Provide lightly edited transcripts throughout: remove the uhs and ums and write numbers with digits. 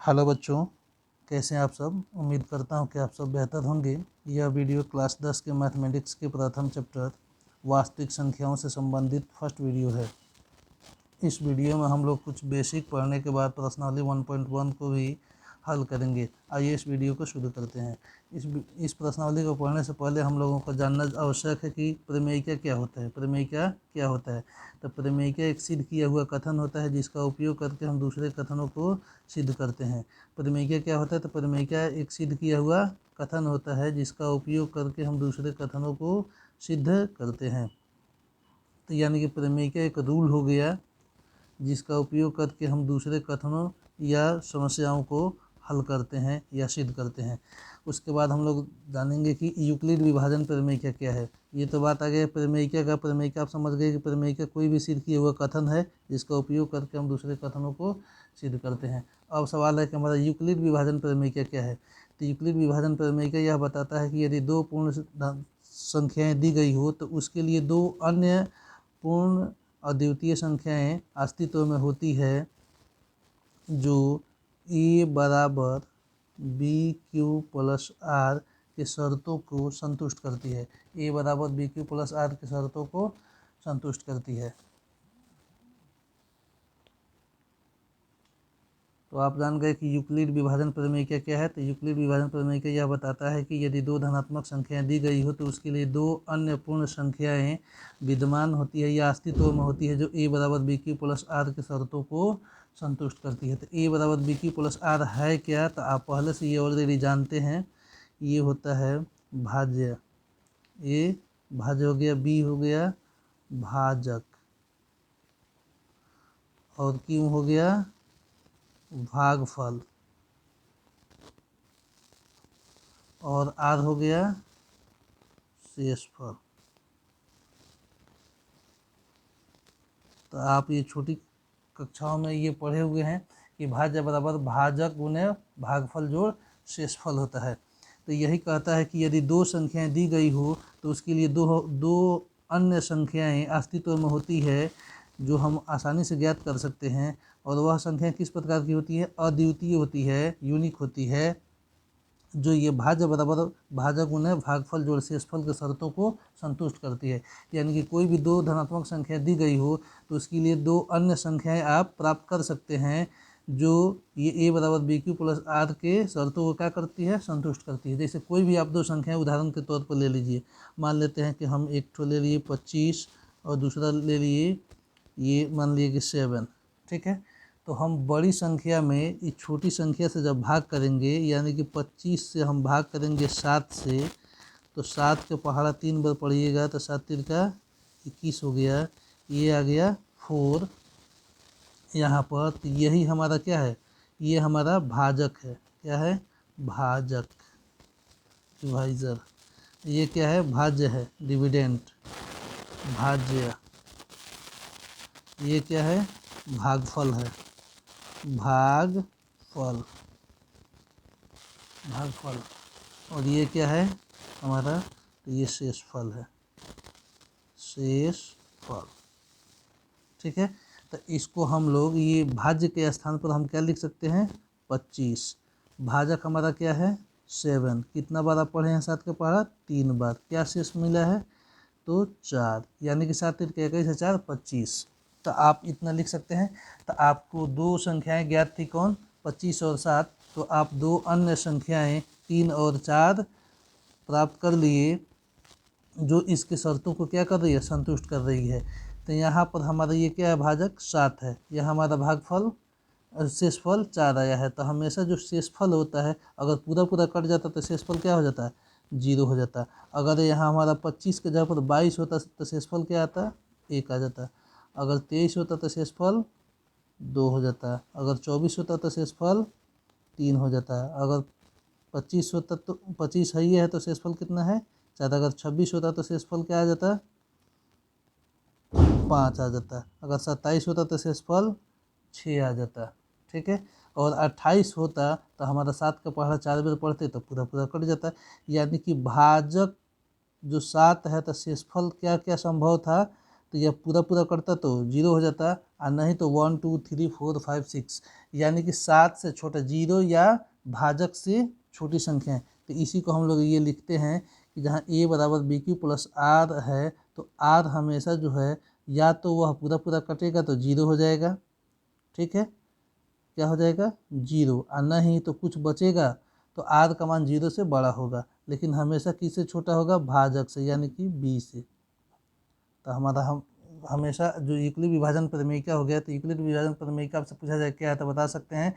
Hello बच्चों, कैसे हैं आप सब। उम्मीद करता हूं कि आप सब बेहतर होंगे। यह वीडियो क्लास 10 के मैथमेटिक्स के प्रथम चैप्टर वास्तविक संख्याओं से संबंधित फर्स्ट वीडियो है। इस वीडियो में हम लोग कुछ बेसिक पढ़ने के बाद प्रश्नावली 1.1 को भी हल करेंगे। आइए इस वीडियो को शुरू करते हैं। इस प्रश्नावली को पढ़ने से पहले हम लोगों को जानना आवश्यक है कि प्रमेयिका क्या होता है। प्रमेयिका क्या होता है? तो प्रमेयिका एक सिद्ध किया हुआ कथन होता है जिसका उपयोग करके हम दूसरे कथनों को सिद्ध करते हैं। प्रमेयिका क्या होता है? तो प्रमेयिका एक सिद्ध किया हुआ कथन होता है जिसका उपयोग करके हम दूसरे कथनों को सिद्ध करते हैं। तो यानी कि प्रमेयिका एक रूल हो गया जिसका उपयोग करके हम दूसरे कथनों या समस्याओं को हल करते हैं या सिद्ध करते हैं। उसके बाद हम लोग जानेंगे कि यूक्लिड विभाजन प्रमेयिका क्या है। ये तो बात आ गया प्रमेयिका का। प्रमेयिका आप समझ गए कि प्रमेयिका कोई भी सिद्ध किया हुआ कथन है जिसका उपयोग करके हम दूसरे कथनों को सिद्ध करते हैं। अब सवाल है कि हमारा यूक्लिड विभाजन प्रमेयिका क्या है। तो यूक्लिड विभाजन प्रमेयिका यह बताता है कि यदि दो पूर्ण संख्याएँ दी गई हो तो उसके लिए दो अन्य पूर्ण अद्वितीय संख्याएं अस्तित्व में होती है जो ए बराबर बी क्यू प्लस आर के शर्तों को संतुष्ट करती है। ए बराबर बी क्यू प्लस आर के शर्तों को संतुष्ट करती है। तो आप जान गए कि यूक्लिड विभाजन प्रमेयिका क्या है। तो यूक्लिड विभाजन प्रमेयिका यह बताता है कि यदि दो धनात्मक संख्याएं दी गई हो तो उसके लिए दो अन्य पूर्ण संख्याएं विद्यमान होती है या अस्तित्व में होती है जो ए बराबर बी क्यू प्लस आर के शर्तों को संतुष्ट करती है। तो ए बराबर बी क्यू प्लस आर है क्या? तो आप पहले से ये ऑलरेडी जानते हैं। ये होता है भाज्य। ए भाज्य हो गया, बी हो गया भाजक, और क्यू हो गया भागफल, और आर हो गया शेषफल। तो आप ये छोटी कक्षाओं में ये पढ़े हुए हैं कि भाज्य बराबर भाजक गुने भागफल जोड़ शेषफल होता है। तो यही कहता है कि यदि दो संख्याएं दी गई हो तो उसके लिए दो अन्य संख्याएं अस्तित्व में होती है जो हम आसानी से ज्ञात कर सकते हैं। और वह संख्या किस प्रकार की होती है? अद्वितीय होती है, यूनिक होती है, जो ये भाज्य बराबर भाजक गुने भागफल जोड़ शेषफल के शर्तों को संतुष्ट करती है। यानी कि कोई भी दो धनात्मक संख्या दी गई हो तो उसके लिए दो अन्य संख्याएं आप प्राप्त कर सकते हैं जो ये ए बराबर बी क्यू प्लस आर के शर्तों को क्या करती है? संतुष्ट करती है। जैसे कोई भी आप दो संख्याएं उदाहरण के तौर पर ले लीजिए। मान लेते हैं कि हम एक ठो ले लिए 25 और दूसरा ले लिए ये मान लिए कि 7, ठीक है। तो हम बड़ी संख्या में इस छोटी संख्या से जब भाग करेंगे, यानी कि 25 से हम भाग करेंगे 7 से, तो 7 के पहाड़ा 3 बार पढ़िएगा तो 7 3 का 21 हो गया। ये आ गया 4 यहाँ पर। तो यही हमारा क्या है? ये हमारा भाजक है। क्या है? भाजक, डिवाइजर। ये क्या है? भाज्य है, डिविडेंट, भाज्य। ये क्या है? भागफल है, भागफल, भागफल। और ये क्या है हमारा? तो ये शेषफल है, शेषफल, ठीक है। तो इसको हम लोग ये भाज्य के स्थान पर हम क्या लिख सकते हैं? 25। भाजक हमारा क्या है? 7। कितना बार आप पढ़े हैं 7 का पहाड़ा? 3 बार। क्या शेष मिला है? तो 4। यानी कि 7 3 का 21 4 25। तो आप इतना लिख सकते हैं। तो आपको दो संख्याएं ज्ञात थी, कौन? 25 और 7। तो आप दो अन्य संख्याएं 3 और 4 प्राप्त कर लिए जो इसके शर्तों को क्या कर रही है? संतुष्ट कर रही है। तो यहाँ पर हमारा ये क्या है? भाजक 7 है। यह हमारा भागफल शेषफल 4 आया है। तो हमेशा जो शेषफल होता है अगर पूरा पूरा कट जाता तो शेषफल क्या हो जाता है? 0 हो जाता है। अगर यहाँ हमारा 25 के जगह पर 22 होता तो शेषफल क्या आता? 1 आ जाता। अगर 23 होता तो शेषफल 2 हो जाता है। अगर 24 होता तो शेषफल 3 हो जाता है। अगर 25 होता तो 25 है तो शेषफल कितना है? 4। अगर 26 होता तो शेषफल क्या आ जाता? 5 आ जाता। अगर 27 होता तो शेषफल 6 आ जाता, ठीक है। और 28 होता तो हमारा 7 का पहाड़ा 4 बार पढ़ते तो पूरा पूरा कट जाता। यानी कि भाजक जो 7 है तो शेषफल क्या क्या संभव था? तो यह पूरा पूरा करता तो 0 हो जाता, और नहीं तो 1 2 3 4 5 6, यानी कि 7 से छोटा 0 या भाजक से छोटी संख्याएं। तो इसी को हम लोग ये लिखते हैं कि जहाँ a बराबर बी क्यू प्लस आर है, तो r हमेशा जो है या तो वह पूरा पूरा कटेगा तो 0 हो जाएगा, ठीक है, क्या हो जाएगा 0, और नहीं तो कुछ बचेगा तो r का मान 0 से बड़ा होगा, लेकिन हमेशा किससे छोटा होगा, भाजक से, यानी कि b से। तो हमारा हम हमेशा जो यूक्लिड विभाजन प्रमेयिका हो गया, तो यूक्लिड विभाजन प्रमेयिका आपसे पूछा जाए क्या है, तो बता सकते हैं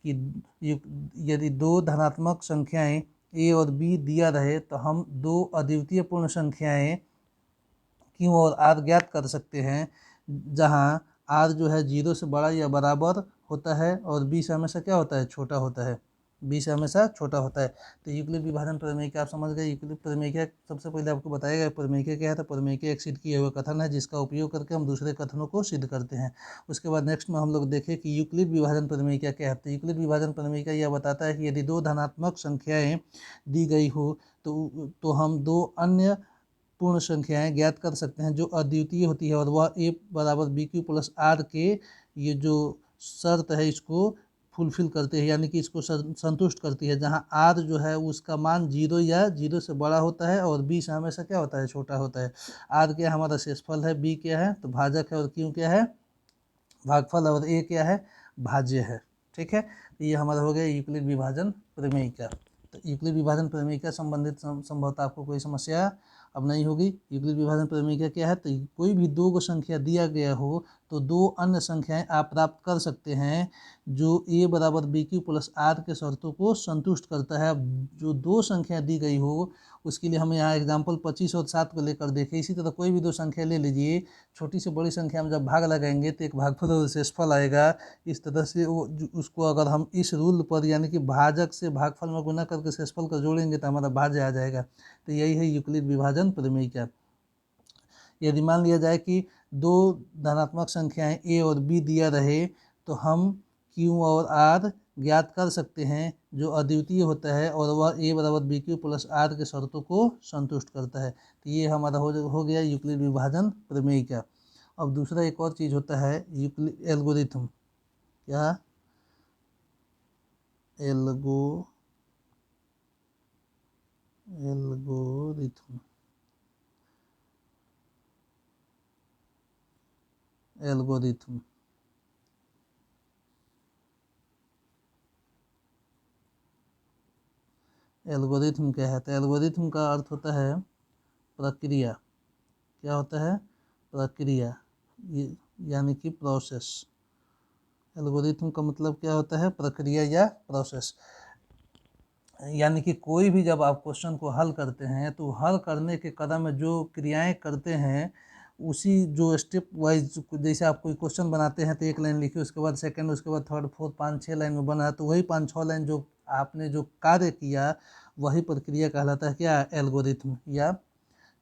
कि यदि दो धनात्मक संख्याएं a और b दिया रहे तो हम दो अद्वितीय पूर्ण संख्याएं q और r ज्ञात कर सकते हैं, जहां r जो है 0 से बड़ा या बराबर होता है और b से हमेशा क्या होता है, छोटा होता है, b से हमेशा छोटा होता है। तो यूक्लिड विभाजन प्रमेयिका आप समझ गए। यूक्लिड प्रमेयिका सबसे पहले आपको बताया गया प्रमेयिका क्या है, तो प्रमेयिका एक सिद्ध किए हुए कथन है जिसका उपयोग करके हम दूसरे कथनों को सिद्ध करते हैं। उसके बाद नेक्स्ट में हम लोग देखें कि यूक्लिड विभाजन प्रमेयिका क्या है। तो यूक्लिड विभाजन प्रमेयिका यह बताता है कि यदि दो धनात्मक संख्याएं दी गई हो तो हम दो अन्य पूर्ण संख्याएं ज्ञात कर सकते हैं जो अद्वितीय होती है, और वह a बराबर बी क्यू प्लस आर के ये जो शर्त है इसको फुलफिल करते हैं, यानी कि इसको संतुष्ट करती है, जहां r जो है उसका मान 0 या 0 से बड़ा होता है और b से हमेशा क्या होता है, छोटा होता है। r क्या हमारा शेषफल है, b क्या है तो भाजक है, और q क्या है भागफल, और a क्या है भाज्य है, ठीक है। तो ये हमारा हो गया यूक्लिड विभाजन प्रमेयिका। तो यूक्लिड विभाजन प्रमेयिका संबंधित संभवतः आपको कोई समस्या अब नहीं होगी। यूक्लिड विभाजन प्रमेयिका क्या है, तो कोई भी दो को संख्या दिया गया हो तो दो अन्य संख्याएं आप प्राप्त कर सकते हैं जो a बराबर बी क्यू प्लस आर के शर्तों को संतुष्ट करता है। जो दो संख्या दी गई हो उसके लिए हम यहाँ एग्जाम्पल 25 और 7 को लेकर देखें। इसी तरह कोई भी दो संख्या ले लीजिए, छोटी से बड़ी संख्या में जब भाग लगाएंगे तो एक भागफल और शेषफल आएगा। इस तरह से उसको अगर हम इस रूल पर यानी कि भाजक से भागफल में गुना करके शेषफल को जोड़ेंगे तो हमारा भाज्य आ जाएगा। तो यही है यूक्लिड विभाजन प्रमेयिका। यदि मान लिया जाए कि दो धनात्मक संख्याएं a और b दिया रहे तो हम q और r ज्ञात कर सकते हैं जो अद्वितीय होता है और वह a बराबर बी क्यू प्लस आर के शर्तों को संतुष्ट करता है। तो ये हमारा हो गया यूक्लिड विभाजन प्रमेयिका। अब दूसरा एक और चीज़ होता है यूक्लिड एल्गोरिथम। क्या एल्गोरिथम एल्गोरिथम एल्गोरिथम क्या है, तो एल्गोरिथम का अर्थ होता है प्रक्रिया। क्या होता है, प्रक्रिया, यानी कि प्रोसेस। एल्गोरिथम का मतलब क्या होता है, प्रक्रिया या प्रोसेस। यानी कि कोई भी जब आप क्वेश्चन को हल करते हैं तो हल करने के कदम में जो क्रियाएं करते हैं उसी जो स्टेप वाइज, जैसे आप कोई क्वेश्चन बनाते हैं तो एक लाइन लिखिए, उसके बाद सेकंड, उसके बाद थर्ड फोर्थ 5-6 लाइन में बना, तो वही 5-6 लाइन जो आपने जो कार्य किया वही प्रक्रिया कहलाता है क्या, एल्गोरिथम। या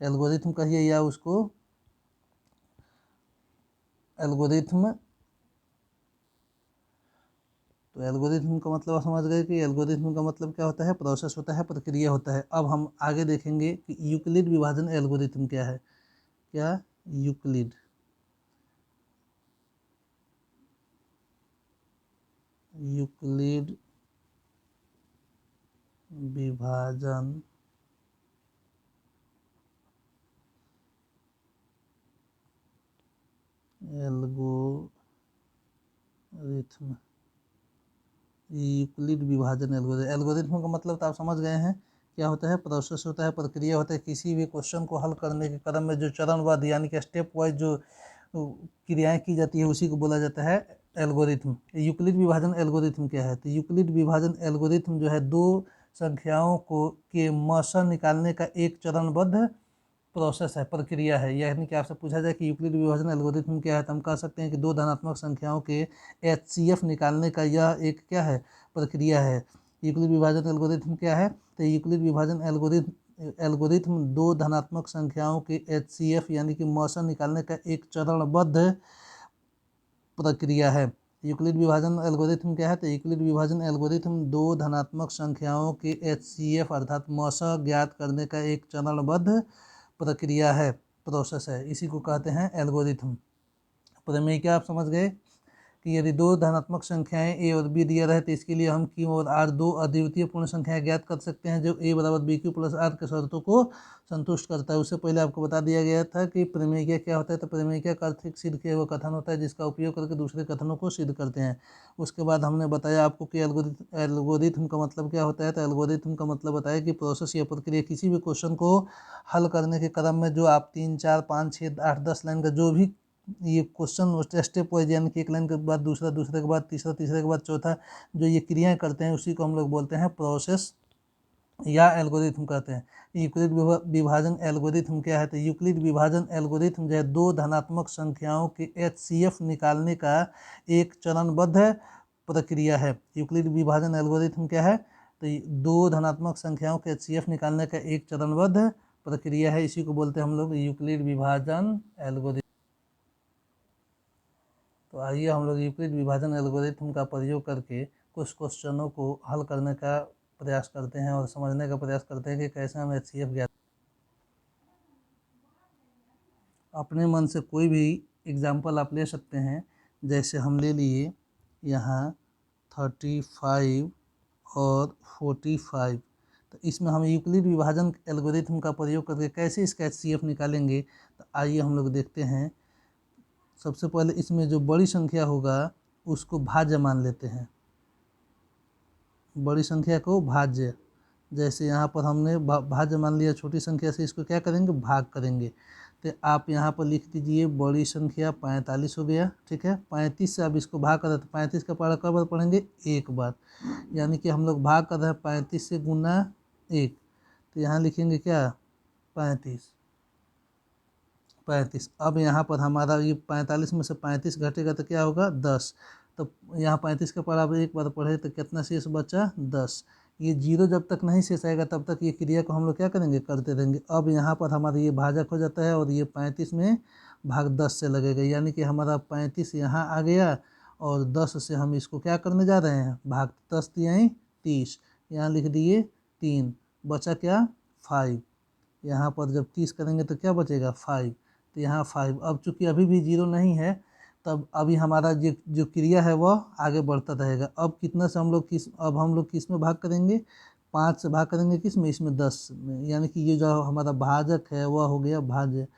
एल्गोरिथम कहिए या उसको एल्गोरिथम। तो एल्गोरिथम का मतलब समझ गए कि एल्गोरिथम का मतलब क्या होता है, प्रोसेस होता है, प्रक्रिया होता है। अब हम आगे देखेंगे कि यूक्लिड विभाजन एल्गोरिथम क्या है। क्या यूक्लिड यूक्लिड विभाजन एल्गोरिथम। यूक्लिड विभाजन एल्गोरिथम का मतलब तो आप समझ गए हैं क्या होता है, प्रोसेस होता है, प्रक्रिया होता है। किसी भी क्वेश्चन को हल करने के क्रम में जो चरणबद्ध यानी कि स्टेप वाइज जो क्रियाएं की जाती है उसी को बोला जाता है एल्गोरिथम। यूक्लिड विभाजन एल्गोरिथम क्या है, तो यूक्लिड विभाजन एल्गोरिथम जो है दो संख्याओं को के मौसा निकालने का एक चरणबद्ध प्रोसेस है, प्रक्रिया है। यानी कि आपसे पूछा जाए कि यूक्लिड विभाजन एल्गोरिथम क्या है, तो हम कह सकते हैं कि दो धनात्मक संख्याओं के HCF निकालने का यह एक क्या है, प्रक्रिया है। यूक्लिड विभाजन एल्गोरिथम क्या है, तो यूक्लिड विभाजन एल्गोरिथम दो धनात्मक संख्याओं के HCF यानी कि मौसा निकालने का एक चरणबद्ध प्रक्रिया है। यूक्लिड विभाजन एल्गोरिथम क्या है, तो यूक्लिड विभाजन एल्गोरिथम दो धनात्मक संख्याओं के HCF अर्थात मौसा ज्ञात करने का एक चरणबद्ध प्रक्रिया है। प्रोसेस है, इसी को कहते हैं एल्गोरिथम। प्रमेय क्या आप समझ गए कि यदि दो धनात्मक संख्याएं ए और बी दिया रहे तो इसके लिए हम क्यू और आर दो अद्वितीय पूर्ण संख्याएं ज्ञात कर सकते हैं जो ए बराबर बी क्यू प्लस आर के शर्तों को संतुष्ट करता है। उससे पहले आपको बता दिया गया था कि प्रमेय क्या होता है। तो प्रमेय का अर्थ एक सिद्ध किया हुआ कथन होता है जिसका उपयोग करके दूसरे कथनों को सिद्ध करते हैं। उसके बाद हमने बताया आपको कि एल्गोरिथम का मतलब क्या होता है। तो एल्गोरिथम का मतलब बताया कि प्रोसेस या प्रक्रिया किसी भी क्वेश्चन को हल करने के क्रम में जो आप 3, 4, 5, 6, 8, 10 लाइन का जो भी ये क्वेश्चन स्टेप वाइज यानी कि एक लाइन के बाद दूसरा, दूसरे के बाद तीसरा, तीसरे के बाद चौथा, जो ये क्रियाएं करते हैं उसी को हम लोग बोलते हैं प्रोसेस या एल्गोरिथम कहते हैं। यूक्लिड विभाजन एल्गोरिथम क्या है। तो यूक्लिड विभाजन एल्गोरिथम जो है दो धनात्मक संख्याओं के HCF निकालने का एक चरणबद्ध प्रक्रिया है। यूक्लिड विभाजन एल्गोरिथम क्या है। तो दो धनात्मक संख्याओं के HCF निकालने का एक चरणबद्ध प्रक्रिया है, इसी को बोलते हैं हम लोग यूक्लिड विभाजन एल्गोरिथम। तो आइए हम लोग यूक्लिड विभाजन एल्गोरिथम का प्रयोग करके कुछ क्वेश्चनों को हल करने का प्रयास करते हैं और समझने का प्रयास करते हैं कि कैसे हम HCF ज्ञात। अपने मन से कोई भी एग्जाम्पल आप ले सकते हैं। जैसे हम ले लिए यहाँ 35 और 45। तो इसमें हम यूक्लिड विभाजन एल्गोरिथम का प्रयोग करके कैसे इसका HCF निकालेंगे। तो आइए हम लोग देखते हैं। सबसे पहले इसमें जो बड़ी संख्या होगा उसको भाज्य मान लेते हैं, बड़ी संख्या को भाज्य। जैसे यहाँ पर हमने भाज्य मान लिया छोटी संख्या से, इसको क्या करेंगे भाग करेंगे। तो आप यहाँ पर लिख दीजिए बड़ी संख्या 45 हो गया, ठीक है। 35 से अब इसको भाग कर रहे हैं तो 35 का पढ़ा कब बार पढ़ेंगे एक बार, यानी कि हम लोग भाग कर रहे हैं 35 से गुना 1। तो यहाँ लिखेंगे क्या 35। अब यहाँ पर हमारा ये 45 में से 35 घटेगा तो क्या होगा 10। तो यहाँ 35 का पढ़ा एक बार पढ़े तो कितना शेष बचा 10। ये जीरो जब तक नहीं शेष आएगा तब तक ये क्रिया को हम लोग क्या करेंगे करते रहेंगे। अब यहाँ पर हमारा ये भाजक हो जाता है और ये 35 में भाग 10 से लगेगा, यानी कि हमारा 35 यहाँ आ गया और 10 से हम इसको क्या करने जा रहे हैं भाग। 10 तिहाई 30, यहाँ लिख दिए 3, बचा क्या 5। यहाँ पर जब 30 करेंगे तो क्या बचेगा 5। तो यहाँ 5। अब चूंकि अभी भी जीरो नहीं है तब अभी हमारा जो क्रिया है वह आगे बढ़ता रहेगा। अब कितना से हम लोग अब हम लोग किस में भाग करेंगे 5 से भाग करेंगे किस में इसमें 10 में, यानी कि ये जो हमारा भाजक है वह हो गया भाज्य।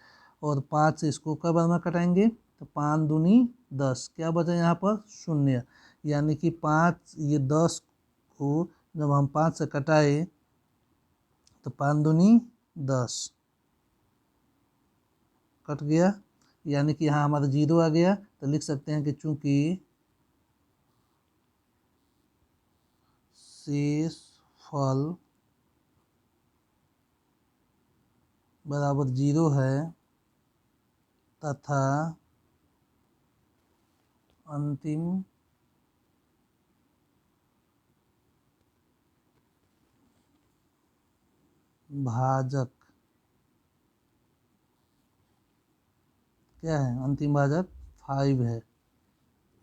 और 5 से इसको कब में कटाएंगे तो 5 दूनी 10, क्या बचा यहाँ पर 0, यानी कि 5 ये 10 को जब हम 5 से कटाए तो 5 दूनी 10 कट गया, यानी कि यहाँ हमारा जीरो आ गया। तो लिख सकते हैं कि चूंकि शेष फल बराबर जीरो है तथा अंतिम भाजक क्या है, अंतिम भाजक 5 है।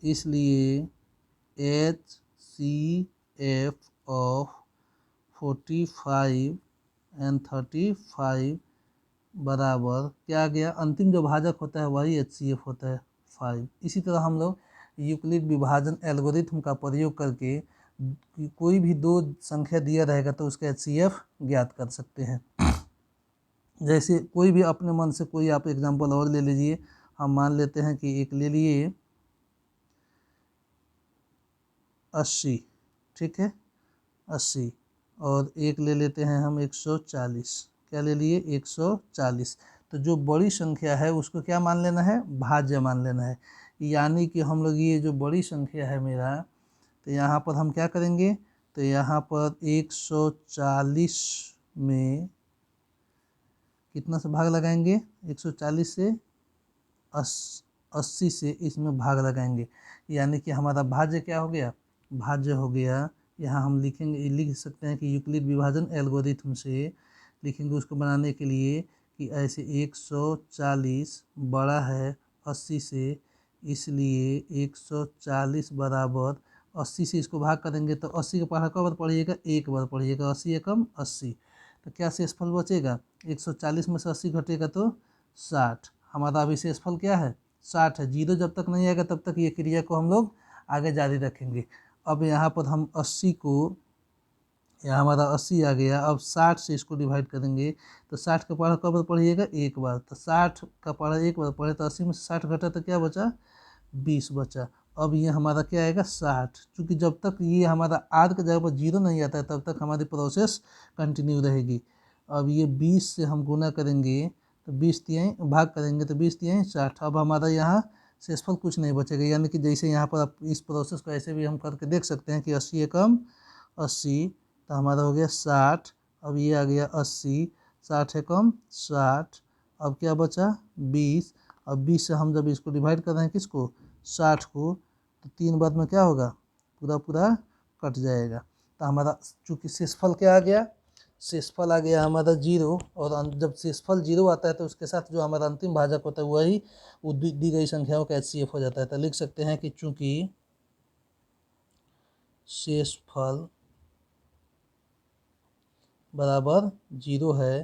इसलिए HCF ऑफ 45 एंड 35 बराबर क्या आ गया, अंतिम जो भाजक होता है वही HCF होता है 5। इसी तरह हम लोग यूक्लिड विभाजन एल्गोरिथम का प्रयोग करके कोई भी दो संख्या दिया रहेगा तो उसका HCF ज्ञात कर सकते हैं। जैसे कोई भी अपने मन से कोई आप एग्जांपल और ले लीजिए। हम मान लेते हैं कि एक ले लिए 80, ठीक है 80, और एक ले लेते हैं हम 140। क्या ले लिए 140। तो जो बड़ी संख्या है उसको क्या मान लेना है भाज्य मान लेना है, यानी कि हम लोग ये जो बड़ी संख्या है मेरा, तो यहाँ पर हम क्या करेंगे तो यहाँ पर 140 में कितना से भाग लगाएंगे 140 से 80 से इसमें भाग लगाएंगे, यानी कि हमारा भाज्य क्या हो गया भाज्य हो गया। यहाँ हम लिखेंगे लिख सकते हैं कि यूक्लिड विभाजन एल्गोरिथम से लिखेंगे उसको बनाने के लिए कि ऐसे 140 बड़ा है 80 से, इसलिए 140 बराबर 80 से इसको भाग करेंगे तो 80 का पढ़ा कब बार पढ़िएगा एक बार पढ़िएगा, 80 एकम 80। तो क्या शेषफल बचेगा 140 में से 80 घटेगा तो 60। हमारा अभी शेषफल क्या है 60 है। 0 जब तक नहीं आएगा तब तक ये क्रिया को हम लोग आगे जारी रखेंगे। अब यहाँ पर हम 80 को, यहाँ हमारा 80 आ गया, अब 60 से इसको डिवाइड करेंगे तो 60 का पढ़ा कब पढ़िएगा एक बार, तो 60 का पढ़ा एक बार पढ़े तो 80 में से 60 घटा तो क्या बचा 20 बचा। अब ये हमारा क्या आएगा 60, क्योंकि जब तक ये हमारा आर के जगह पर 0 नहीं आता है तब तक हमारी प्रोसेस कंटिन्यू रहेगी। अब ये 20 से हम गुना करेंगे तो 20 तिहाई भाग करेंगे तो 20 तिहाई 60। अब हमारा यहाँ शेषफल कुछ नहीं बचेगा, यानी कि जैसे यहाँ पर आप इस प्रोसेस को ऐसे भी हम करके देख सकते हैं कि 80 एकम 80, तो हमारा हो गया 60। अब ये आ गया 80, 60 एकम 60, अब क्या बचा 20। अब 20 से हम जब इसको डिवाइड कर रहे हैं किसको 60 को, तो 3 बाद में क्या होगा पूरा पूरा कट जाएगा। तो हमारा चूँकि शेषफल क्या आ गया, शेषफल आ गया हमारा 0, और जब शेषफल 0 आता है तो उसके साथ जो हमारा अंतिम भाजक होता है वही वो दी गई संख्याओं का HCF हो जाता है। तो लिख सकते हैं कि चूँकि शेषफल बराबर 0 है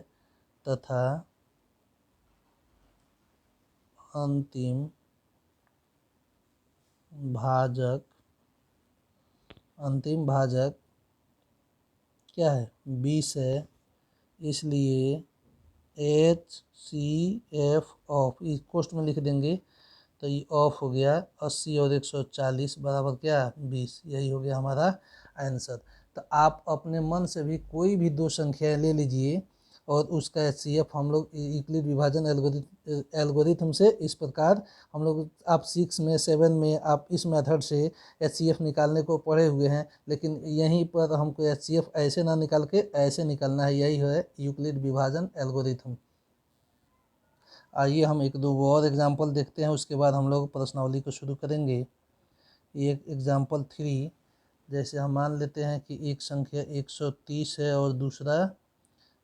तथा अंतिम भाजक क्या है 20 है, इसलिए HCF ऑफ इस कोष्ट में लिख देंगे तो ये ऑफ हो गया 80 और 140 बराबर क्या 20। यही हो गया हमारा आंसर। तो आप अपने मन से भी कोई भी दो संख्याएं ले लीजिए और उसका HCF हम लोग यूक्लिड विभाजन एल्गोरिथम से इस प्रकार हम लोग, आप 6 में 7 में आप इस मेथड से HCF निकालने को पढ़े हुए हैं, लेकिन यहीं पर हमको HCF ऐसे ना निकाल के ऐसे निकालना है। यही है यूक्लिड विभाजन एल्गोरिथम। आइए हम एक दो और एग्जाम्पल देखते हैं, उसके बाद हम लोग प्रश्नावली को शुरू करेंगे। एक एग्जाम्पल 3, जैसे हम मान लेते हैं कि एक संख्या 130 है और दूसरा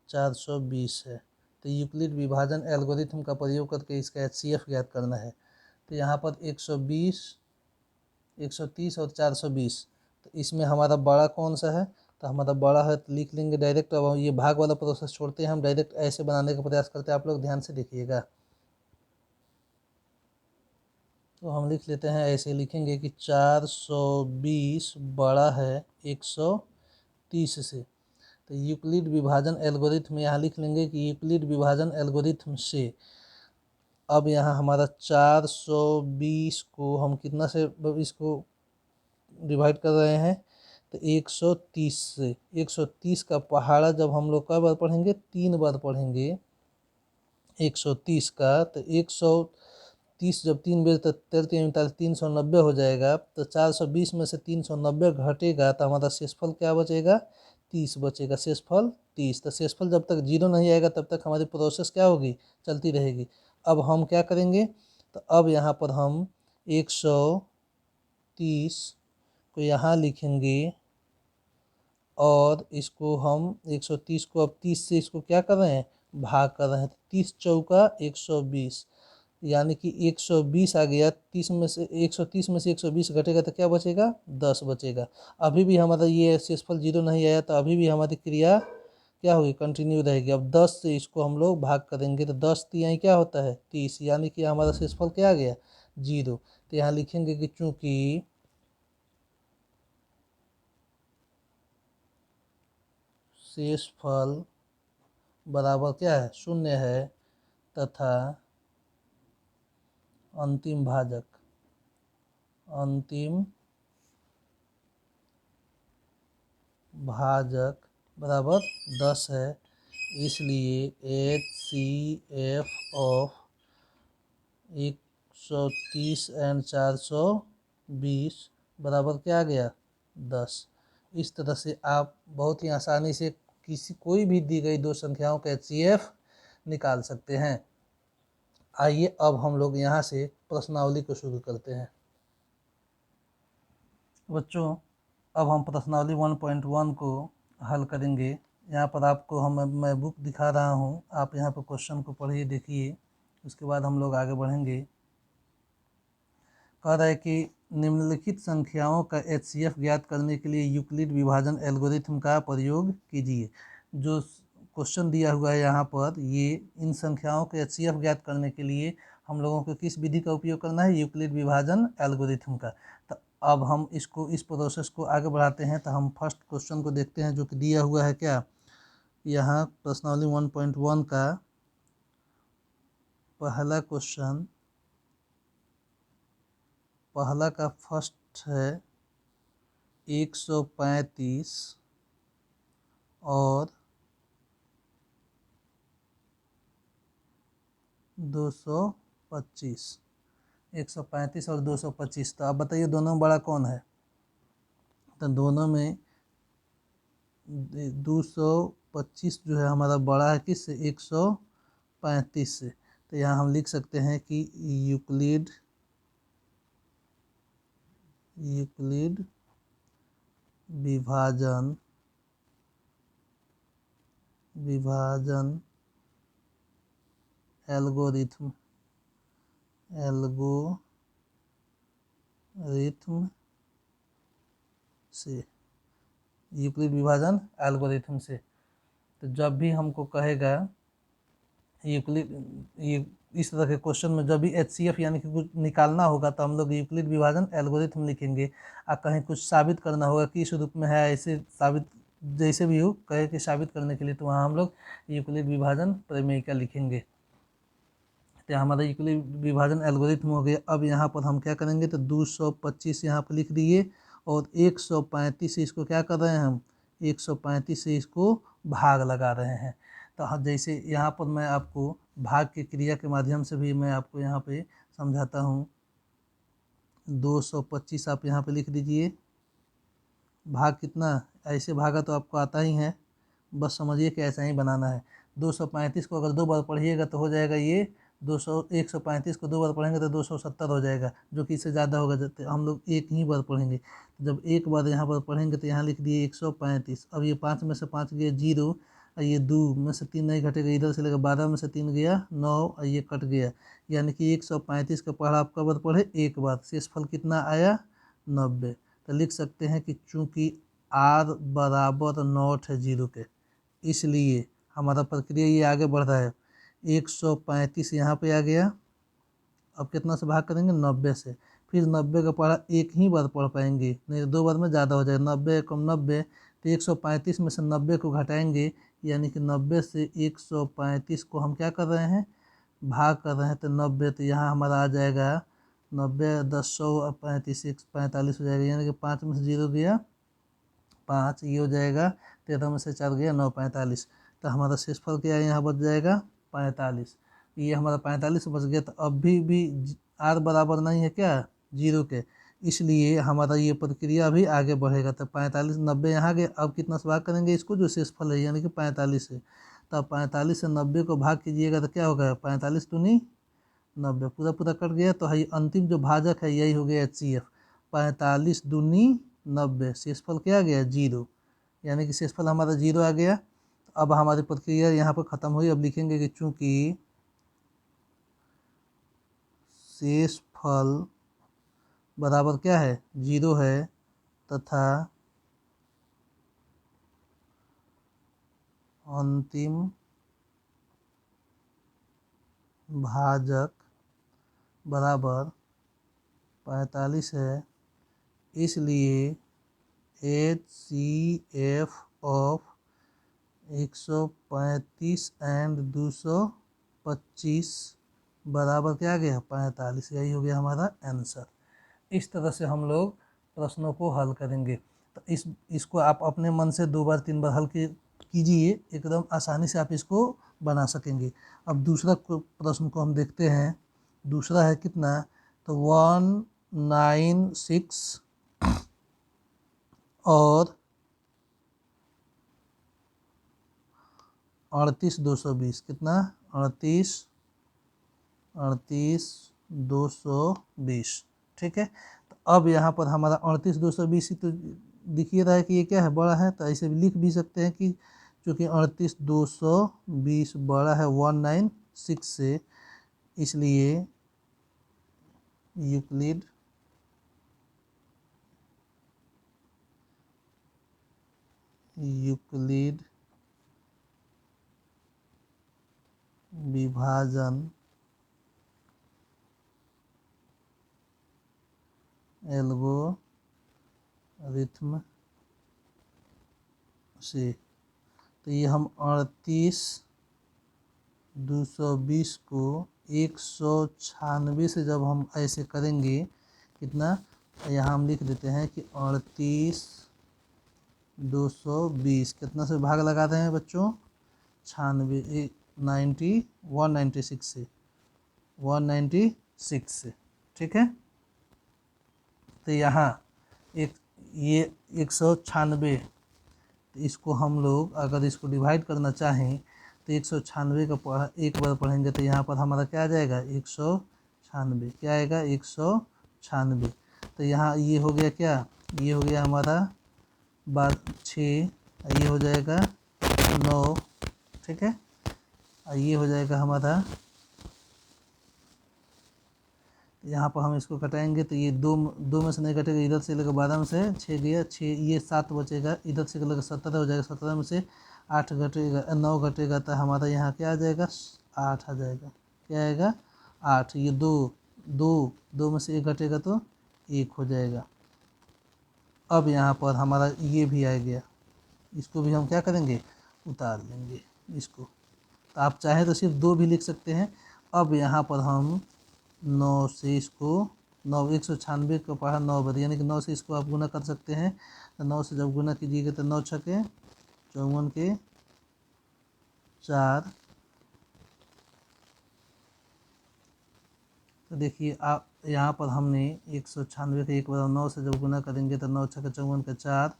420 है, तो यूक्लिड विभाजन एल्गोरिथम का प्रयोग करके इसका HCF ज्ञात करना है। तो यहाँ पर 120, 130 और 420, तो इसमें हमारा बड़ा कौन सा है, तो हमारा बड़ा है तो लिख लेंगे डायरेक्ट। अब ये भाग वाला प्रोसेस छोड़ते हैं, हम डायरेक्ट ऐसे बनाने का प्रयास करते हैं। आप लोग ध्यान से देखिएगा, तो हम लिख लेते हैं ऐसे, लिखेंगे कि 420 बड़ा है 130 से। तो यूक्लिड विभाजन एल्गोरिथम यहाँ लिख लेंगे कि यूक्लिड विभाजन एल्गोरिथम से, अब यहाँ हमारा 420 को हम कितना से इसको डिवाइड कर रहे हैं, तो 130 से। 130 का पहाड़ा जब हम लोग कई बार पढ़ेंगे 3 बार पढ़ेंगे 130 का, तो 130 जब 3 बजे तक 390 हो जाएगा। तो 420 में से 390 घटेगा तो हमारा शेषफल क्या बचेगा 30 बचेगा, शेषफल 30। तो शेषफल जब तक 0 नहीं आएगा तब तक हमारी प्रोसेस क्या होगी चलती रहेगी। अब हम क्या करेंगे, तो अब यहाँ पर हम 130 को यहाँ लिखेंगे और इसको हम 130 को अब 30 से इसको क्या कर रहे हैं भाग कर रहे हैं। 30 चौका 120, यानी कि 120 आ गया। 30 में से 130 में से 120 घटेगा तो क्या बचेगा 10 बचेगा। अभी भी हमारा ये शेषफल 0 नहीं आया, तो अभी भी हमारी क्रिया क्या होगी कंटिन्यू रहेगी। अब 10 से इसको हम लोग भाग करेंगे तो 10 तिहाई क्या होता है 30, यानी कि हमारा शेषफल क्या आ गया 0। तो यहाँ लिखेंगे कि चूँकि शेषफल बराबर क्या है 0 है तथा अंतिम भाजक बराबर 10 है, इसलिए HCF ऑफ 130 एंड 420 बराबर क्या आ गया 10। इस तरह से आप बहुत ही आसानी से कोई भी दी गई दो संख्याओं का HCF निकाल सकते हैं। आइए अब हम लोग यहाँ से प्रश्नावली को शुरू करते हैं। बच्चों, अब हम प्रश्नावली 1.1 को हल करेंगे। यहाँ पर आपको मैं बुक दिखा रहा हूँ, आप यहाँ पर क्वेश्चन को पढ़िए देखिए, उसके बाद हम लोग आगे बढ़ेंगे। कह रहा है कि निम्नलिखित संख्याओं का HCF ज्ञात करने के लिए यूक्लिड विभाजन एल्गोरिथम का प्रयोग कीजिए। जो क्वेश्चन दिया हुआ है यहाँ पर, ये इन संख्याओं के एचसीएफ ज्ञात करने के लिए हम लोगों को किस विधि का उपयोग करना है, यूक्लिड विभाजन एल्गोरिथम का। तो अब हम इसको, इस प्रोसेस को आगे बढ़ाते हैं। तो हम फर्स्ट क्वेश्चन को देखते हैं जो कि दिया हुआ है क्या, यहाँ प्रश्नावली 1.1 का पहला क्वेश्चन, पहला का फर्स्ट है 135 और 225, 135 और 225। तो आप बताइए दोनों में बड़ा कौन है। तो दोनों में 225 जो है हमारा बड़ा है किससे, 135 से। तो यहाँ हम लिख सकते हैं कि यूक्लिड विभाजन एल्गोरिथम से, यूक्लिड विभाजन एल्गोरिथम से। तो जब भी हमको कहेगा यूक्लिड, ये इस तरह के क्वेश्चन में जब भी एचसीएफ यानी कि कुछ निकालना होगा तो हम लोग यूक्लिड विभाजन एल्गोरिथम लिखेंगे। और कहीं कुछ साबित करना होगा कि इस रूप में है, ऐसे साबित जैसे भी हो कहे कि साबित करने के लिए, तो वहाँ हम लोग यूक्लिड विभाजन प्रमेयिका लिखेंगे। तो हमारा यूक्लिड विभाजन एल्गोरिथम हो गया। अब यहाँ पर हम क्या करेंगे, तो 225 यहाँ पर लिख दिए और 135 से इसको क्या कर रहे हैं हम, 135 से इसको भाग लगा रहे हैं। तो जैसे यहाँ पर मैं आपको भाग की क्रिया के माध्यम से भी मैं आपको यहाँ पे समझाता हूँ। 225 आप यहाँ पे लिख दीजिए, भाग कितना, ऐसे भागा तो आपको आता ही है, बस समझिए कि ऐसा ही बनाना है। 235 को अगर 2 बार पढ़िएगा तो हो जाएगा ये 135 को 2 बार पढ़ेंगे तो 270 हो जाएगा, जो कि इससे ज़्यादा होगा। जब हम लोग एक ही बार पढ़ेंगे, जब एक बार यहाँ पर पढ़ेंगे तो यहाँ लिख दिए 135। अब ये 5 में से 5 गया 0, और ये 2 में से 3 नहीं घटेगा, इधर से लेकर 12 में से 3 गया 9, और ये कट गया। यानी कि 135 का पढ़ा आप कब बार पढ़े, एक बार। शेषफल कितना आया, 90। तो लिख सकते हैं कि चूँकि r बराबर नॉट है 0 के, इसलिए हमारा प्रक्रिया ये आगे बढ़ रहा है। 135 यहाँ पे आ गया, अब कितना से भाग करेंगे, 90 से। फिर 90 का पढ़ा एक ही बार पढ़ पाएंगे, नहीं तो 2 बार में ज़्यादा हो जाएगा। 90 कम 90, तो 135 में से 90 को घटाएंगे, यानी कि 90 से 135 को हम क्या कर रहे हैं, भाग कर रहे हैं। तो 90, तो यहाँ हमारा आ जाएगा 90 10 100 35 45 हो जाएगा, यानी कि 5 में से 0 गया 5, ये हो जाएगा 13 में से 4 गया 9, 45। तो हमारा शेषफल क्या है, यहाँ बच जाएगा 45। ये हमारा 45 बच गया। तो अब भी r बराबर नहीं है क्या, 0 के, इसलिए हमारा ये प्रक्रिया भी आगे बढ़ेगा। तो 45, 90 यहाँ गए, अब कितना से भाग करेंगे इसको, जो शेषफल है यानी कि 45 है। तो 45 से 90 को भाग कीजिएगा तो क्या होगा, 45 दूनी 90, पूरा पूरा कट गया। तो है अंतिम जो भाजक है यही हो गया एचसीएफ, 45 दूनी 90, शेषफल क्या आ गया, 0, यानी कि शेषफल हमारा 0 आ गया। तो अब हमारी प्रक्रिया यहाँ पर ख़त्म हुई। अब लिखेंगे कि चूँकि शेषफल बराबर क्या है, 0 है, तथा अंतिम भाजक बराबर 45 है, इसलिए HCF ऑफ 135 एंड 225 बराबर क्या आ गया, 45। यही हो गया हमारा आंसर। इस तरह से हम लोग प्रश्नों को हल करेंगे। तो इसको आप अपने मन से 2 बार 3 बार हल कीजिए, एकदम आसानी से आप इसको बना सकेंगे। अब दूसरा प्रश्न को हम देखते हैं। दूसरा है कितना, तो 196 और 38,220, कितना, 38,220। ठीक है। तो अब यहाँ पर हमारा 38,220 ही तो दिखिए रहा है कि ये क्या है, बड़ा है। तो ऐसे भी लिख भी सकते हैं कि चूँकि 38,220 बड़ा है 196 से, इसलिए यूक्लिड विभाजन एल्गोरिथ्म से। तो ये हम 38,220 को 196 से जब हम ऐसे करेंगे कितना, यहाँ हम लिख देते हैं कि 38,220 कितना से भाग लगा रहे हैं बच्चों, 96 196 से 196 से, ठीक है। तो यहाँ एक ये 196, इसको हम लोग अगर इसको डिवाइड करना चाहें तो 196 का एक बार पढ़ेंगे तो यहाँ पर हमारा क्या आ जाएगा, 196, क्या आएगा 196। तो यहाँ ये हो गया क्या, ये हो गया हमारा 6, ये हो जाएगा 9, ठीक है। और ये हो जाएगा हमारा, यहाँ पर हम इसको कटाएंगे तो ये दो में से नहीं कटेगा, इधर से लेकर 12 में से 6 गया, 6 ये 7 बचेगा, इधर से लेकर 17 हो जाएगा, 17 में से 8 घटेगा, 9 घटेगा तो हमारा यहाँ क्या आ जाएगा, 8 आ जाएगा, क्या आएगा 8। ये दो में से 1 घटेगा तो 1 हो जाएगा। अब यहाँ पर हमारा ये भी आ गया, इसको भी हम क्या करेंगे, उतार लेंगे इसको। तो आप चाहे तो सिर्फ 2 भी लिख सकते हैं। अब यहाँ पर हम 9 से इसको 196 को पढ़ा 9 बार, यानी कि 9 से इसको आप गुना कर सकते हैं। तो 9 से जब गुना कीजिएगा तो 9 छके 54 के 4। तो देखिए आप यहाँ पर हमने 196 के एक बार 9 से जब गुना करेंगे तो 9 छके 54 के 4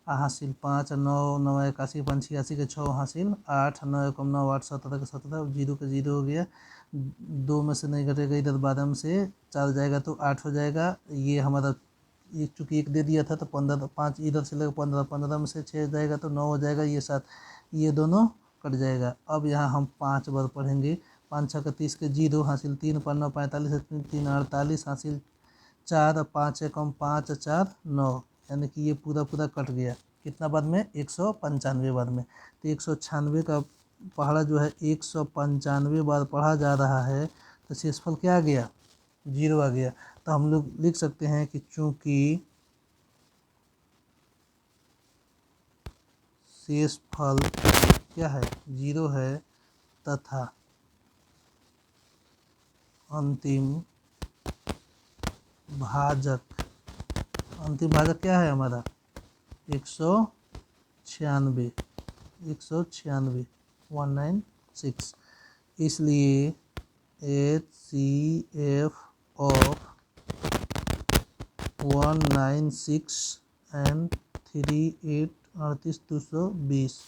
हासिल 5, 9 9 81 5 86 के 6 हासिल 8, 9 1 9 8 17 के 17, 0 के 0 हो गया, 2 में से नहीं घटेगा, इधर 12 में से 4 जाएगा तो 8 हो जाएगा। ये हमारा एक चूँकि 1 दे दिया था तो 15 5 इधर से लेकर 15, 15 में से 6 जाएगा तो 9 हो जाएगा, ये 7, ये दोनों कट जाएगा। अब यहाँ हम 5 बार पढ़ेंगे, 5 छक्का 30 के 0 हासिल 3, 5 9 45 3 48 हासिल 4, 5 एकम 5 4 9, यानी कि ये पूरा कट गया। कितना बार में, 195 बार में। तो 196 का पढ़ा जो है 195 बार पढ़ा जा रहा है तो शेषफल क्या आ गया, 0 आ गया। तो हम लोग लिख सकते हैं कि चूँकि शेषफल क्या है, 0 है तथा अंतिम भाजक क्या है हमारा, 196 196, इसलिए HCF ऑफ 196 एंड 38 38,220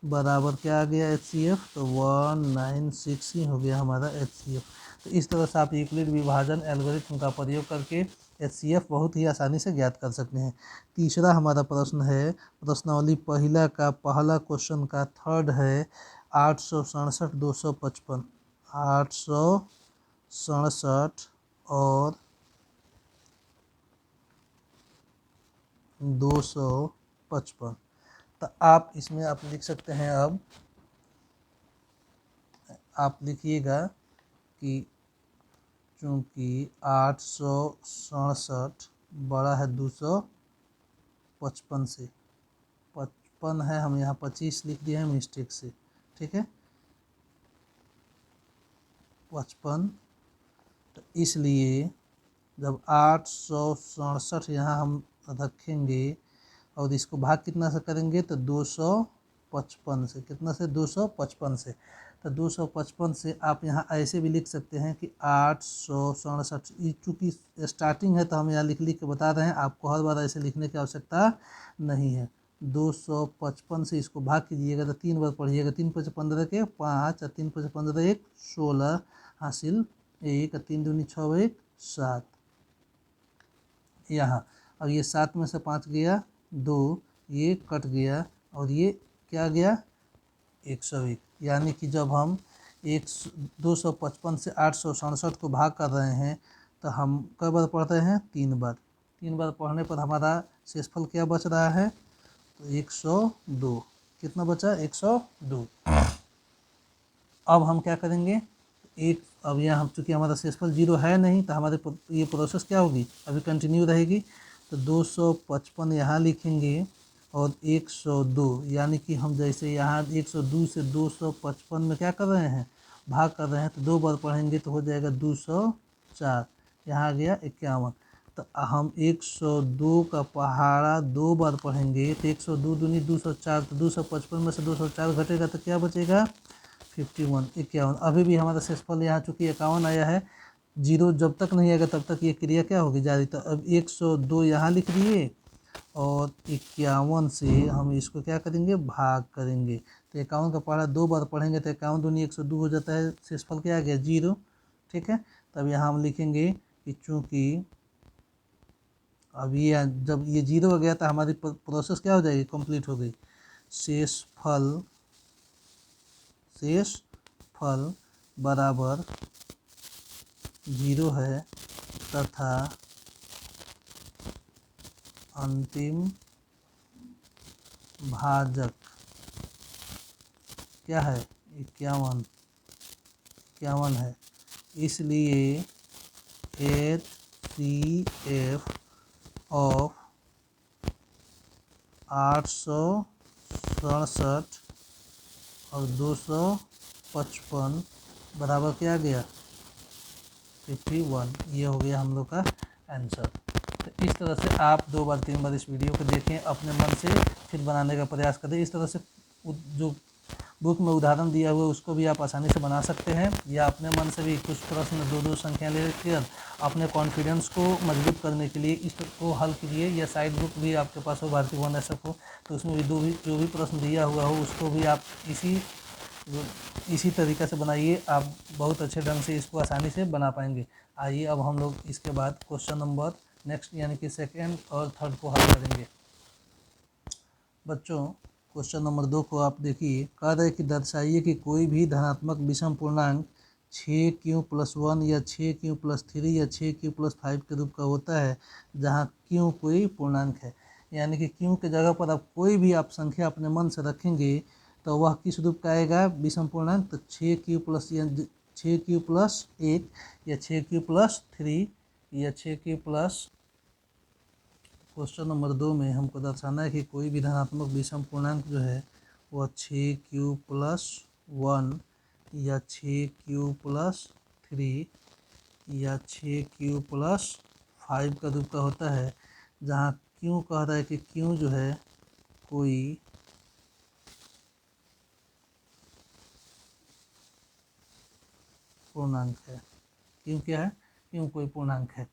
बराबर क्या आ गया, HCF, तो 196 ही हो गया हमारा HCF। तो इस तरह से आप यूक्लिड विभाजन एल्गोरिथ्म का प्रयोग करके HCF बहुत ही आसानी से ज्ञात कर सकते हैं। तीसरा हमारा प्रश्न है, प्रश्नावली पहला का पहला क्वेश्चन का थर्ड है 867 255, 867 और 255। तो आप इसमें आप लिख सकते हैं, अब आप लिखिएगा कि चूँकि 867 बड़ा है 255 से, 55 है, हम यहाँ 25 लिख दिए हैं मिस्टेक से, ठीक है 55। तो इसलिए जब 867 यहाँ हम रखेंगे और इसको भाग कितना से करेंगे तो 255 से, कितना से, 255 से। तो 255 से आप यहाँ ऐसे भी लिख सकते हैं कि 867, चूँकि स्टार्टिंग है तो हम यहाँ लिख के बता रहे हैं, आपको हर बार ऐसे लिखने की आवश्यकता नहीं है। 255 से इसको भाग कीजिएगा तो 3 बार पढ़िएगा, 3 5 15 के 5, 3 5 15 1 16 हासिल 1, 3 दूनी 6 1 7, यहाँ। अब ये 7 में से 5 गया 2, ये कट गया और ये क्या गया 101, यानी कि जब हम 255 से 867 को भाग कर रहे हैं तो हम कई बार पढ़ रहे हैं, 3 बार। 3 बार पढ़ने पर हमारा शेषफल क्या बच रहा है, तो 102, कितना बचा, 102। अब हम क्या करेंगे, एक अब यहाँ चूँकि हमारा शेषफल 0 है नहीं, तो हमारे ये प्रोसेस क्या होगी, अभी कंटिन्यू रहेगी। तो 255 यहाँ लिखेंगे और 102, यानी कि हम जैसे यहाँ 102 से 255 में क्या कर रहे हैं, भाग कर रहे हैं, तो 2 बार पढ़ेंगे तो हो जाएगा 204, यहाँ आ गया 51। तो हम 102 का पहाड़ा 2 बार पढ़ेंगे तो 102 दूनी 204, तो 255 में से 204 घटेगा तो क्या बचेगा 51, 51। अभी भी हमारा शेषफल यहाँ चूँकि 51 आया है, 0 जब तक नहीं आएगा तब तक ये क्रिया क्या होगी, जारी। तो अब 102 यहाँ लिख दिए और 51 से हम इसको क्या करेंगे, भाग करेंगे। तो 51 का पहाड़ा 2 बार पढ़ेंगे तो 51 दूनी 102 हो जाता है, शेषफल क्या आ गया 0। ठीक है, तब यहाँ हम लिखेंगे कि चूँकि अब ये जब ये 0 हो गया तो हमारी प्रोसेस क्या हो जाएगी, कंप्लीट हो गई। शेषफल बराबर 0 है तथा अंतिम भाजक क्या है, 51 है। इसलिए HCF ऑफ 867 और 255 बराबर क्या आ गया 51। ये हो गया हम लोग का आंसर। तो इस तरह से आप 2 बार 3 बार इस वीडियो को देखें, अपने मन से फिर बनाने का प्रयास करें। इस तरह से जो बुक में उदाहरण दिया हुआ है उसको भी आप आसानी से बना सकते हैं, या अपने मन से भी कुछ प्रश्न 2-2 संख्या लेकर अपने कॉन्फिडेंस को मजबूत करने के लिए इसको हल कीजिए। या साइड बुक भी आपके पास हो, भारतीय भवन ऐसा हो, तो उसमें भी जो भी प्रश्न दिया हुआ हो उसको भी आप इसी तरीक़े से बनाइए। आप बहुत अच्छे ढंग से इसको आसानी से बना पाएंगे। आइए अब हम लोग इसके बाद क्वेश्चन नंबर नेक्स्ट यानी कि सेकेंड और थर्ड को हल करेंगे। बच्चों क्वेश्चन नंबर 2 को आप देखिए, कह रहे कि दर्शाइए कि कोई भी धनात्मक विषम पूर्णांक 6q+1 या 6q+3 या 6q+5 के रूप का होता है, जहां q कोई पूर्णांक है। यानी कि q के जगह पर आप कोई भी आप संख्या अपने मन से रखेंगे तो वह किस रूप का आएगा, विषम पूर्णांक। तो 6q+1 या 6q+3 या 6q+। क्वेश्चन नंबर 2 में हमको दर्शाना है कि कोई भी धनात्मक विषम पूर्णांक जो है वह 6q+1 या 6q+3 या 6q+5 का रूप का होता है, जहाँ क्यों कह रहा है कि क्यों जो है कोई पूर्णांक है। क्यों क्या है, क्यों कोई पूर्णांक है।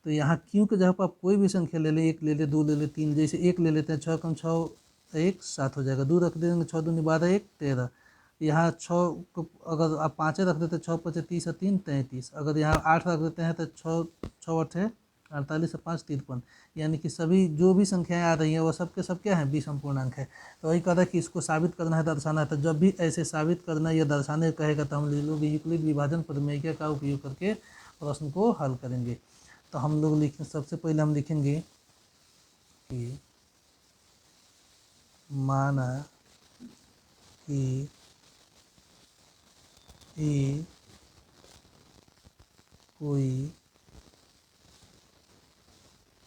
तो यहाँ क्यों के जगह पर आप कोई भी संख्या ले लें, 1 ले लें, 2 ले लें, 3, जैसे 1 ले लेते हैं, 6 कम 6 1 7 हो जाएगा, 2 रख देंगे 6 दूनी 12 1 13। यहाँ 6 को अगर आप 5 रख देते हैं, 6 5 30 और 3 33। अगर यहाँ 8 रख देते हैं तो 6 8 48 और 5 53। यानी कि सभी जो भी संख्याएं आ रही हैं वो सब के सब क्या हैं, विषम पूर्णांक है। तो वही कह रहा है कि इसको साबित करना है, दर्शाना है। तो जब भी ऐसे साबित करना या दर्शाने कहेगा तो हम लोग यूक्लिड विभाजन प्रमेय का उपयोग करके प्रश्न को हल करेंगे। तो हम लोग लिखें, सबसे पहले हम लिखेंगे कि माना कि ए कोई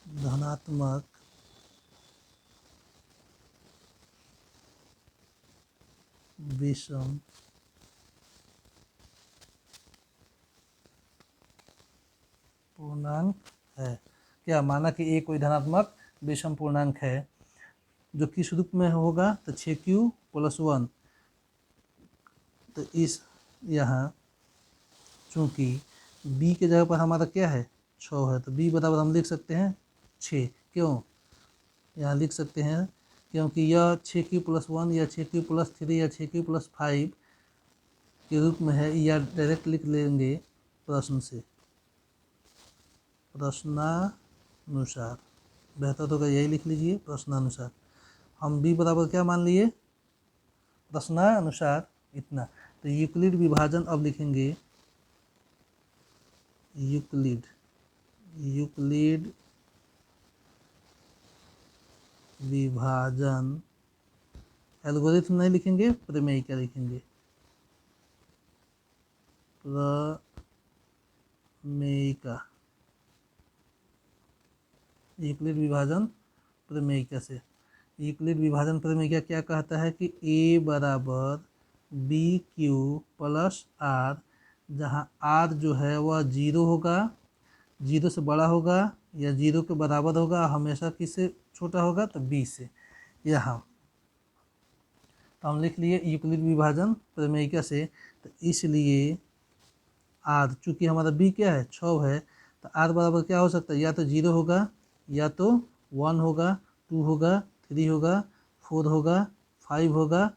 धनात्मक विषम पूर्णांक है। क्या माना कि ए कोई धनात्मक विषम पूर्णांक है जो किस रूप में होगा, तो 6q+1। तो इस यहाँ चूँकि b के जगह पर हमारा क्या है 6 है, तो b बराबर हम लिख सकते हैं 6। क्यों यहाँ लिख सकते हैं, क्योंकि यह 6q+1 या 6q+3 या 6q+5 के रूप में है, या डायरेक्ट लिख लेंगे प्रश्न से, प्रश्नानुसार। बेहतर होगा यही लिख लीजिए, प्रश्नानुसार। हम b बराबर क्या मान लिए, प्रश्नानुसार, इतना। तो यूक्लिड विभाजन अब लिखेंगे, यूक्लिड विभाजन, एल्गोरिथम नहीं लिखेंगे, प्रमेय क्या लिखेंगे, प्रमेयिका, यूक्लिड विभाजन प्रमेयिका से। यूक्लिड विभाजन प्रमेयिका क्या कहता है कि a बराबर बी क्यू प्लस आर, जहाँ आर जो है वह जीरो होगा, जीरो से बड़ा होगा या जीरो के बराबर होगा, हमेशा किससे छोटा होगा तो बी से। यहाँ तो हम लिख लिए यूक्लिड विभाजन प्रमेयिका से। तो इसलिए आर, चूँकि हमारा बी क्या है 6 है, तो आर बराबर क्या हो सकता है, या तो जीरो होगा या तो 1 होगा, 2 होगा, 3 होगा, 4 होगा, 5 होगा।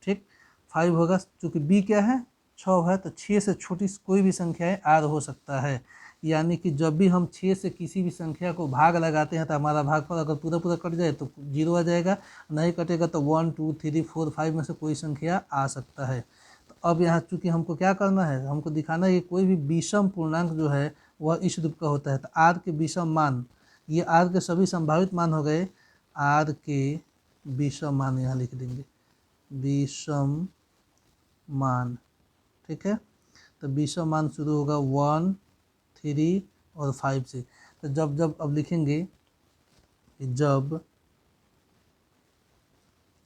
ठीक, 5 होगा, चूँकि बी क्या है 6 है, तो 6 से छोटी कोई भी संख्या है आर हो सकता है। यानी कि जब भी हम 6 से किसी भी संख्या को भाग लगाते हैं तो हमारा भागफल अगर पूरा पूरा कट जाए तो 0 आ जाएगा, नहीं कटेगा तो 1 2 3 4 5 में से कोई संख्या आ सकता है। तो अब यहाँ चूँकि हमको क्या करना है, हमको दिखाना है कि कोई भी विषम पूर्णांक जो है वह इस रूप का होता है। तो आर के विषम मान, ये आर के सभी संभावित मान हो गए, आर के विषम मान यहाँ लिख देंगे, विषम मान। ठीक है, तो विषम मान शुरू होगा 1 3 और 5 से। तो जब अब लिखेंगे जब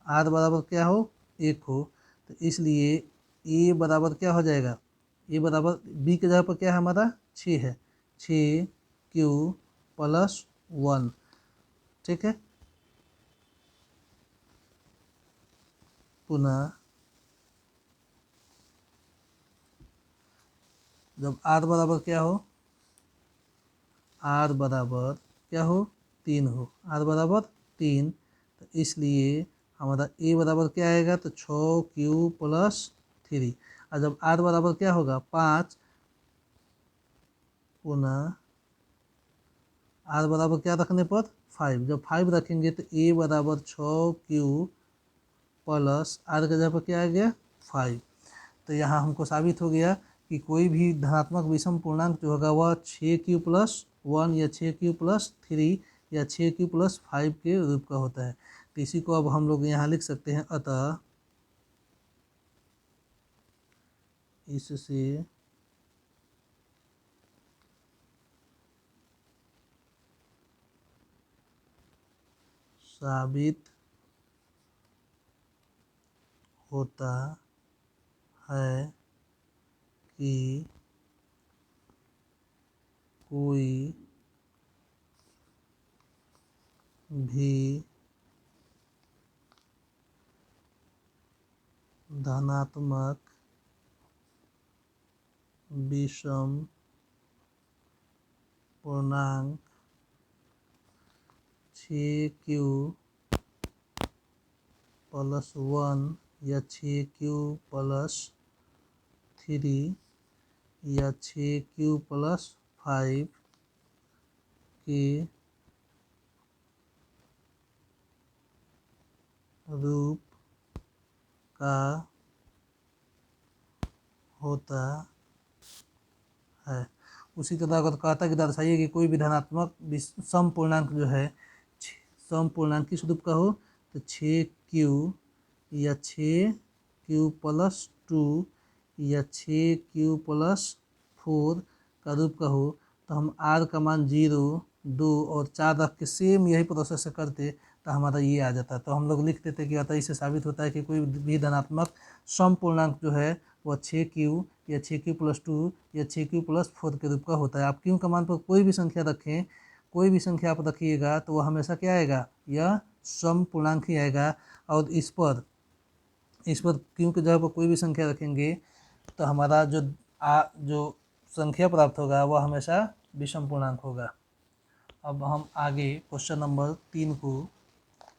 आर बराबर क्या हो 1 हो, तो इसलिए ए बराबर क्या हो जाएगा, ए बराबर बी के जगह पर क्या है हमारा 6 है, 6 क्यू प्लस 1। ठीक है, पुनः जब आर बराबर क्या हो, आर बराबर क्या हो 3 हो, आर बराबर 3, तो इसलिए हमारा ए बराबर क्या आएगा तो 6 क्यू प्लस 3। और जब आर बराबर क्या होगा 5, पुनः आर बराबर क्या रखने पर 5, जब 5 रखेंगे तो ए बराबर 6 क्यू प्लस आर के जगह पर क्या आ गया 5। तो यहाँ हमको साबित हो गया कि कोई भी धनात्मक विषम पूर्णांक जो होगा वह 6q+1 या 6q+3 या 6q+5 के रूप का होता है। तो इसी को अब हम लोग यहाँ लिख सकते हैं, अतः इससे साबित होता है कि कोई भी धनात्मक विषम पूर्णांक 6q+1 या 6q+3 या 6q+5 के रूप का होता है। उसी तरह अगर कहता कि दर्शाइए कि कोई भी धनात्मक सम पूर्णांक जो है सम पूर्णांक किस रूप का हो, तो 6q या 6q+2 या 6q+4 का रूप का हो, तो हम r का मान 0 2 और 4 रख के सेम यही प्रोसेस से करते तो हमारा ये आ जाता। तो हम लोग लिख देते कि अतः इससे साबित होता है कि कोई भी धनात्मक सम पूर्णांक जो है वह 6q या 6q+2 या 6q+4 के रूप का होता है। आप क्यू का मान पर कोई भी संख्या रखें, कोई भी संख्या आप रखिएगा तो वह हमेशा क्या आएगा, यह सम पूर्णांक ही आएगा। और इस पर क्यू की जगह पर कोई भी संख्या रखेंगे तो हमारा जो संख्या प्राप्त होगा वह हमेशा विषम पूर्णांक होगा। अब हम आगे क्वेश्चन नंबर 3 को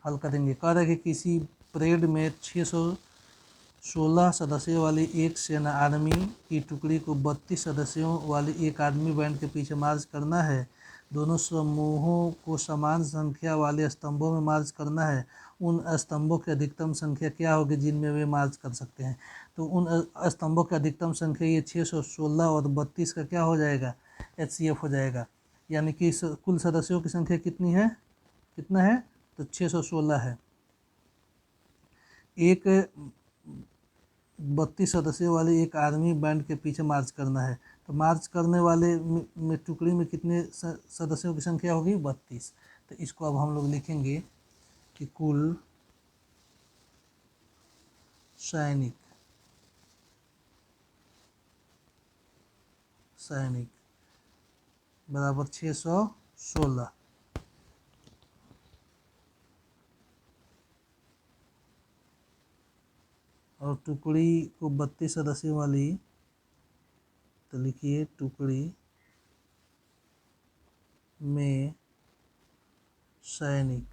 हल करेंगे। कह रहे कि किसी परेड में 616 सदस्यों वाली एक सेना आर्मी की टुकड़ी को 32 सदस्यों वाली एक आर्मी बैंड के पीछे मार्च करना है। दोनों समूहों को समान संख्या वाले स्तंभों में मार्च करना है। उन स्तंभों की अधिकतम संख्या क्या होगी जिनमें वे मार्च कर सकते हैं। तो उन स्तंभों की अधिकतम संख्या ये 616 और 32 का क्या हो जाएगा, HCF हो जाएगा। यानी कि कुल सदस्यों की संख्या कितनी है, कितना है तो 616 है। एक 32 सदस्यों वाली एक आर्मी बैंड के पीछे मार्च करना है। तो मार्च करने वाले में टुकड़ी में कितने सदस्यों की संख्या होगी? 32। तो इसको अब हम लोग लिखेंगे कि कुल सैनिक बराबर 616। और टुकड़ी को 32 सदस्यों वाली, तो लिखिए टुकड़ी में सैनिक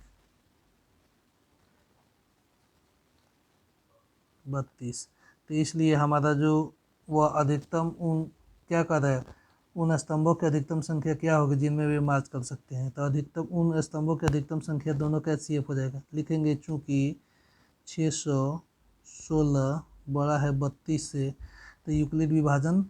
32। तो इसलिए हमारा जो वह अधिकतम उन क्या कर रहा है, उन स्तंभों की अधिकतम संख्या क्या होगी जिनमें वे मार्च कर सकते हैं। तो अधिकतम उन स्तंभों की अधिकतम संख्या दोनों का HCF हो जाएगा। लिखेंगे चूँकि 616 बड़ा है 32 से, तो यूक्लिड विभाजन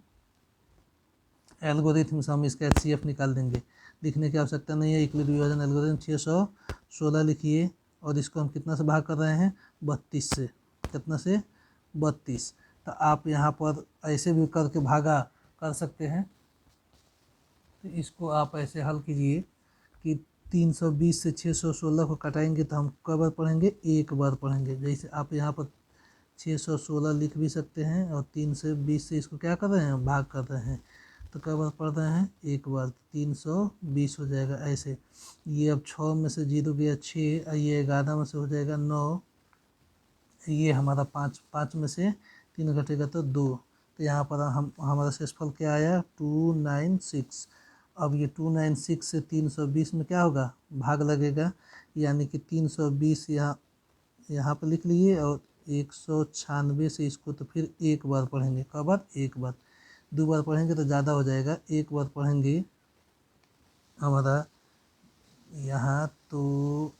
एल्गोरिथम से हम इसका HCF निकाल देंगे। लिखने की आवश्यकता नहीं है, यूक्लिड विभाजन एल्गोरिथम 616 लिखिए। और इसको हम कितना से भाग कर रहे हैं? 32 से। कितना से? 32। तो आप यहाँ पर ऐसे भी करके भागा कर सकते हैं। तो इसको आप ऐसे हल कीजिए कि 320 से 616 को कटाएंगे तो हम कई बार पढ़ेंगे? एक बार पढ़ेंगे। जैसे आप यहाँ पर 616 लिख भी सकते हैं और 320 से इसको क्या कर रहे हैं? भाग कर रहे हैं। तो कई बार पढ़ रहे हैं? एक बार। 320 हो जाएगा ऐसे। ये अब 6 में से 0 गया 6, ये 11 में से हो जाएगा 9, ये हमारा 5 में से 3 घटेगा तो 2। तो यहाँ पर हमारा शेषफल क्या आया? 296। अब ये 296 से 320 में क्या होगा? भाग लगेगा, यानी कि 320 यहाँ पर लिख लिए और 196 से इसको तो फिर एक बार पढ़ेंगे। कब बार? एक बार। 2 बार पढ़ेंगे तो ज़्यादा हो जाएगा, एक बार पढ़ेंगे। हमारा यहाँ तो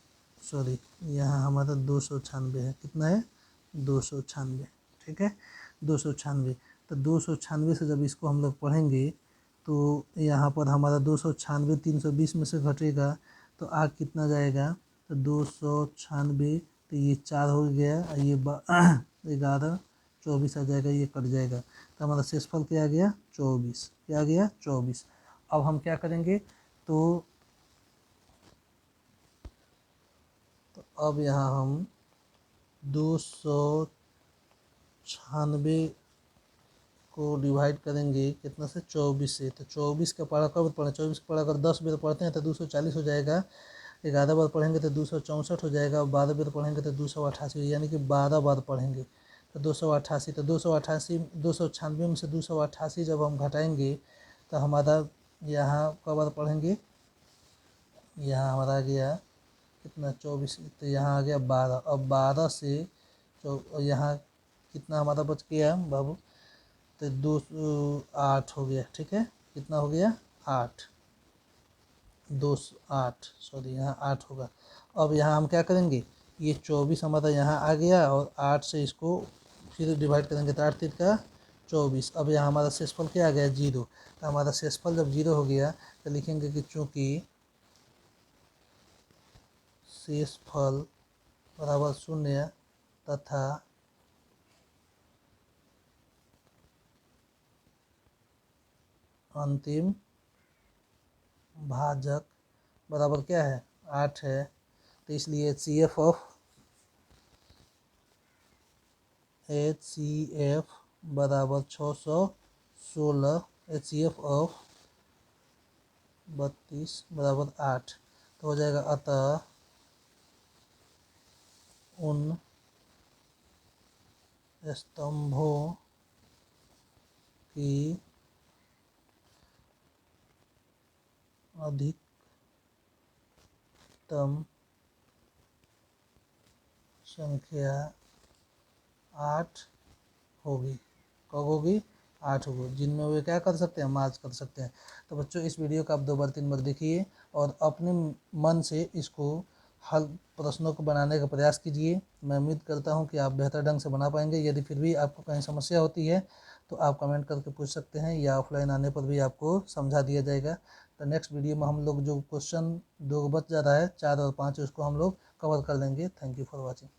सॉरी, यहाँ हमारा 296 है। कितना है? 296। ठीक है, 296। तो 296 से जब इसको हम लोग पढ़ेंगे तो यहाँ पर हमारा 296 320 में से घटेगा तो आग कितना जाएगा? तो 296, तो ये 4 हो गया, ये 11, 24 आ जाएगा, ये कट जाएगा। तो हमारा शेषफल क्या आ गया? 24। क्या आ गया? 24। अब हम क्या करेंगे? तो अब यहाँ हम 296 को डिवाइड करेंगे कितना से? 24 से। तो 24 का पढ़ा कब पढ़ें? 24 का पढ़ा अगर 10 बार पढ़ते हैं तो 240 हो जाएगा। 11 बार पढ़ेंगे तो 264 हो जाएगा। 12 बार पढ़ेंगे तो 288, यानी कि 12 बार पढ़ेंगे तो 288। तो 296 में से 288 जब हम घटाएंगे तो हमारा यहाँ कब बार पढ़ेंगे? यहाँ हमारा आ गया कितना? 24। तो यहाँ आ गया 12। अब 12 से यहाँ कितना हमारा बच गया बाबू? तो 8 हो गया। ठीक है, कितना हो गया? 8। 8 सॉरी, यहाँ 8 होगा। अब यहाँ हम क्या करेंगे? ये 24 हमारा यहाँ आ गया और 8 से इसको फिर डिवाइड करेंगे तो 8 3 का 24। अब यहाँ हमारा शेषफल क्या आ गया? 0। तो हमारा शेषफल जब 0 हो गया तो लिखेंगे कि चूँकि शेषफल बराबर 0 तथा अंतिम भाजक बराबर क्या है? 8 है। तो इसलिए HCF बराबर 616। HCF ऑफ 32 बराबर 8। तो हो जाएगा अतः उन स्तंभों की अधिकतम संख्या 8 होगी। कब होगी? 8 होगी, जिनमें वे क्या कर सकते हैं? मार्च कर सकते हैं। तो बच्चों इस वीडियो को आप 2 बार 3 बार देखिए और अपने मन से इसको हल प्रश्नों को बनाने का प्रयास कीजिए। मैं उम्मीद करता हूं कि आप बेहतर ढंग से बना पाएंगे। यदि फिर भी आपको कहीं समस्या होती है तो आप कमेंट करके पूछ सकते हैं या ऑफलाइन आने पर भी आपको समझा दिया जाएगा। तो नेक्स्ट वीडियो में हम लोग जो क्वेश्चन 2 बच जा रहा है 4 और 5, उसको हम लोग कवर कर लेंगे। Thank you for watching.